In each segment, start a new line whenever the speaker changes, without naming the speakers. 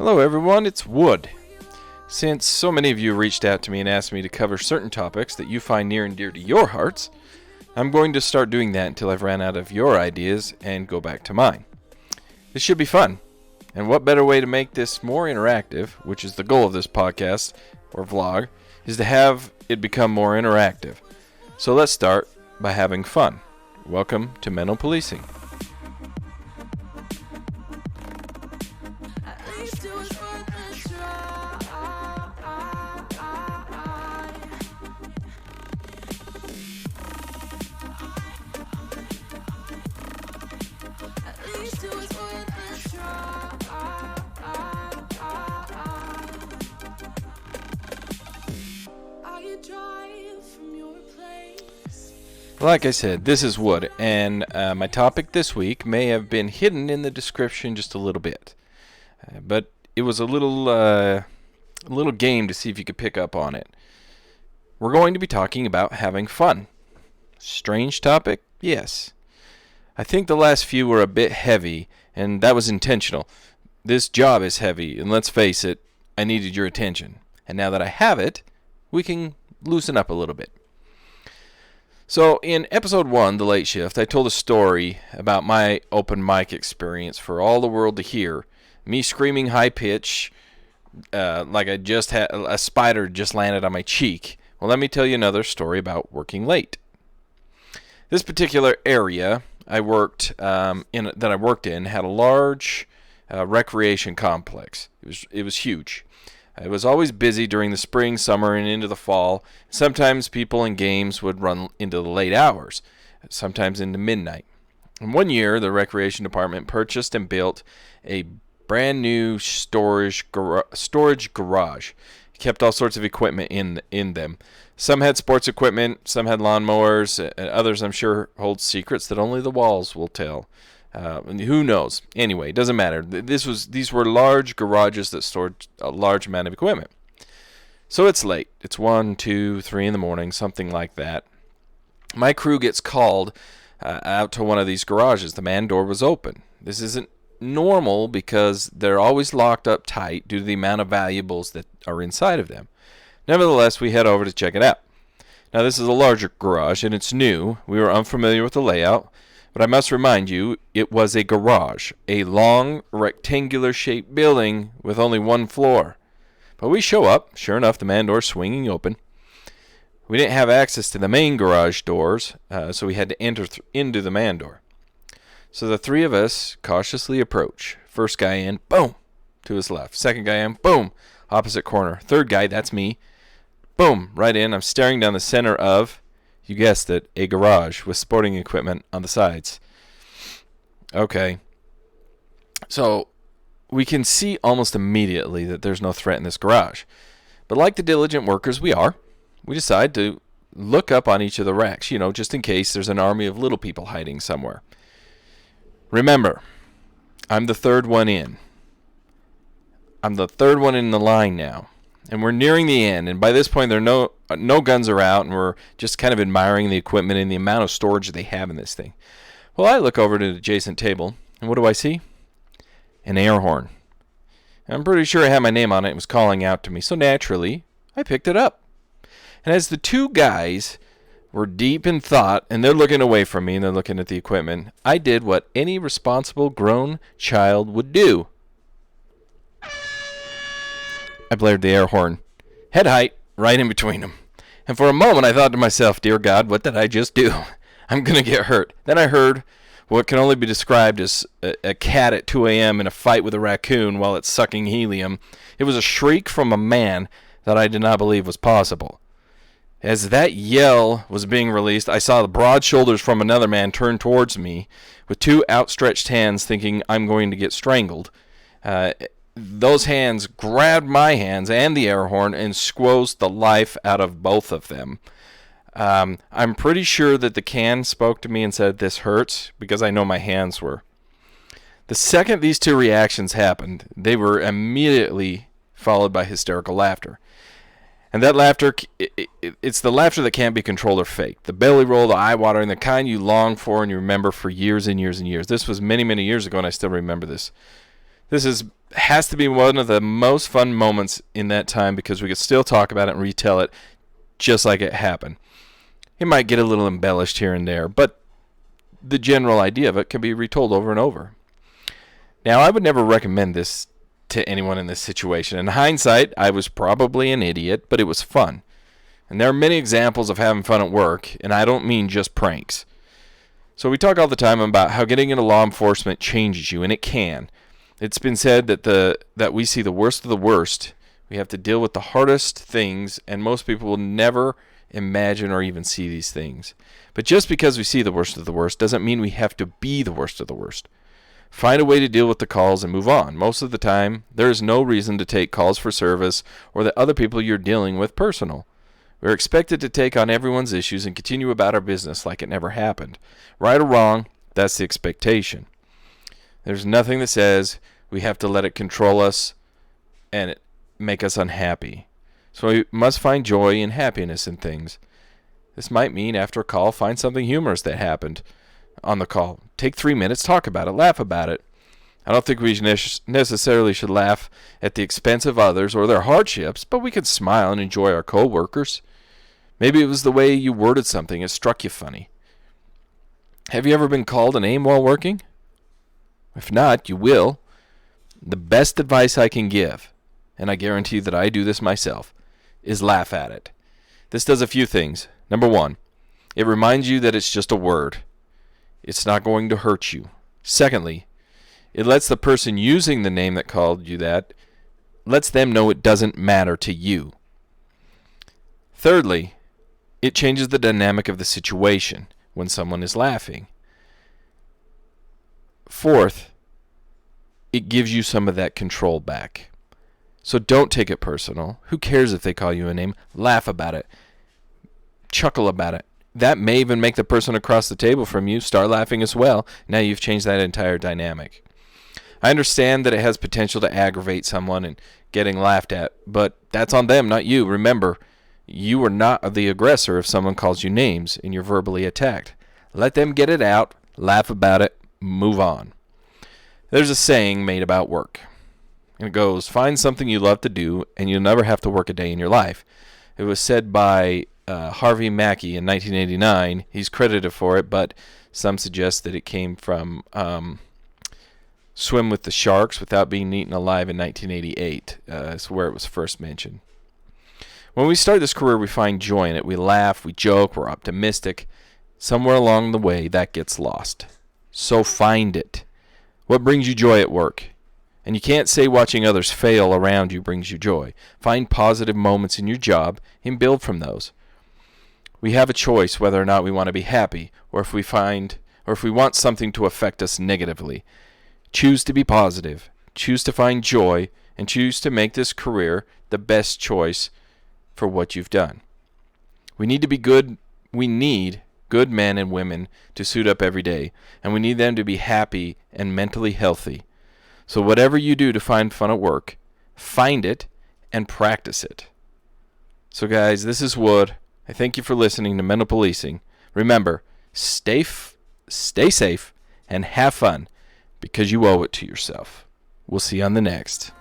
Hello everyone, it's Wood. Since so many of you reached out to me and asked me to cover certain topics that you find near and dear to your hearts, I'm going to start doing that until I've ran out of your ideas and go back to mine. This should be fun, and what better way to make this more interactive, which is the goal of this podcast, or vlog, is to have it become more interactive. So let's start by having fun. Welcome to Mental Policing. Like I said, this is Wood, and my topic this week may have been hidden in the description just a little bit. But it was a little game to see if you could pick up on it. We're going to be talking about having fun. Strange topic? Yes. I think the last few were a bit heavy, and that was intentional. This job is heavy, and let's face it, I needed your attention. And now that I have it, we can loosen up a little bit. So in episode 1, The Late Shift, I told a story about my open mic experience for all the world to hear. Me screaming high pitch, like I just had a spider just landed on my cheek. Well, let me tell you another story about working late. This particular area I worked in had a large recreation complex. It was huge. It was always busy during the spring, summer, and into the fall. Sometimes people and games would run into the late hours, sometimes into midnight. And one year, the recreation department purchased and built a brand new storage garage. It kept all sorts of equipment in them. Some had sports equipment, some had lawnmowers, and others, I'm sure, hold secrets that only the walls will tell. Who knows? Anyway, it doesn't matter. These were large garages that stored a large amount of equipment. So it's late. It's 1, 2, 3 in the morning, something like that. My crew gets called out to one of these garages. The man door was open. This isn't normal because they're always locked up tight due to the amount of valuables that are inside of them. Nevertheless, we head over to check it out. Now, this is a larger garage, and it's new. We were unfamiliar with the layout. But I must remind you, it was a garage, a long, rectangular-shaped building with only one floor. But we show up, sure enough, the man door swinging open. We didn't have access to the main garage doors, so we had to enter into the man door. So the three of us cautiously approach. First guy in, boom, to his left. Second guy in, boom, opposite corner. Third guy, that's me, boom, right in. I'm staring down the center of, you guessed it, a garage with sporting equipment on the sides. Okay. So we can see almost immediately that there's no threat in this garage. But like the diligent workers we are, we decide to look up on each of the racks, just in case there's an army of little people hiding somewhere. Remember, I'm the third one in. I'm the third one in the line now. And we're nearing the end, and by this point, there are no guns are out, and we're just kind of admiring the equipment and the amount of storage they have in this thing. Well, I look over to the adjacent table, and what do I see? An air horn. I'm pretty sure I had my name on it and was calling out to me, so naturally, I picked it up. And as the two guys were deep in thought, and they're looking away from me, and they're looking at the equipment, I did what any responsible grown child would do. I blared the air horn, head height, right in between them. And for a moment I thought to myself, dear God, what did I just do? I'm going to get hurt. Then I heard what can only be described as a cat at 2 a.m. in a fight with a raccoon while it's sucking helium. It was a shriek from a man that I did not believe was possible. As that yell was being released, I saw the broad shoulders from another man turn towards me with two outstretched hands, thinking I'm going to get strangled. Those hands grabbed my hands and the air horn and squozed the life out of both of them. I'm pretty sure that the can spoke to me and said, "This hurts," because I know my hands were. The second these two reactions happened, they were immediately followed by hysterical laughter. And that laughter, it's the laughter that can't be controlled or faked. The belly roll, the eye watering, the kind you long for and you remember for years and years and years. This was many, many years ago, and I still remember this. This is has to be one of the most fun moments in that time because we could still talk about it and retell it just like it happened. It might get a little embellished here and there, but the general idea of it can be retold over and over. Now, I would never recommend this to anyone in this situation. In hindsight, I was probably an idiot, but it was fun. And there are many examples of having fun at work, and I don't mean just pranks. So we talk all the time about how getting into law enforcement changes you, and it can. It's been said that we see the worst of the worst. We have to deal with the hardest things, and most people will never imagine or even see these things. But just because we see the worst of the worst doesn't mean we have to be the worst of the worst. Find a way to deal with the calls and move on. Most of the time, there is no reason to take calls for service or the other people you're dealing with personal. We're expected to take on everyone's issues and continue about our business like it never happened. Right or wrong, that's the expectation. There's nothing that says we have to let it control us and make us unhappy. So we must find joy and happiness in things. This might mean after a call, find something humorous that happened on the call. Take 3 minutes, talk about it, laugh about it. I don't think we necessarily should laugh at the expense of others or their hardships, but we could smile and enjoy our coworkers. Maybe it was the way you worded something. It struck you funny. Have you ever been called a name while working? If not, you will. The best advice I can give, and I guarantee that I do this myself, is laugh at it. This does a few things. Number one, it reminds you that it's just a word. It's not going to hurt you. Secondly, it lets the person using the name that called you that, lets them know it doesn't matter to you. Thirdly, it changes the dynamic of the situation when someone is laughing. Fourth, it gives you some of that control back. So don't take it personal. Who cares if they call you a name? Laugh about it. Chuckle about it. That may even make the person across the table from you start laughing as well. Now you've changed that entire dynamic. I understand that it has potential to aggravate someone and getting laughed at, but that's on them, not you. Remember, you are not the aggressor if someone calls you names and you're verbally attacked. Let them get it out, laugh about it, move on. There's a saying made about work. And it goes, find something you love to do and you'll never have to work a day in your life. It was said by Harvey Mackey in 1989. He's credited for it, but some suggest that it came from Swim with the Sharks Without Being Eaten Alive in 1988. That's where it was first mentioned. When we start this career, we find joy in it. We laugh, we joke, we're optimistic. Somewhere along the way, that gets lost. So find it. What brings you joy at work? And you can't say watching others fail around you brings you joy. Find positive moments in your job and build from those. We have a choice whether or not we want to be happy or if we want something to affect us negatively. Choose to be positive. Choose to find joy and choose to make this career the best choice for what you've done. We need good men and women to suit up every day, and we need them to be happy and mentally healthy. So whatever you do to find fun at work, find it and practice it. So guys, this is Wood. I thank you for listening to Mental Policing. Remember, stay safe and have fun because you owe it to yourself. We'll see you on the next.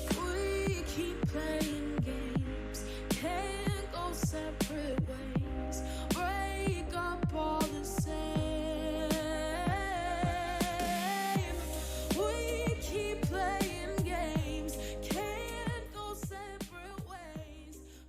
We keep playing games, can't go separate ways.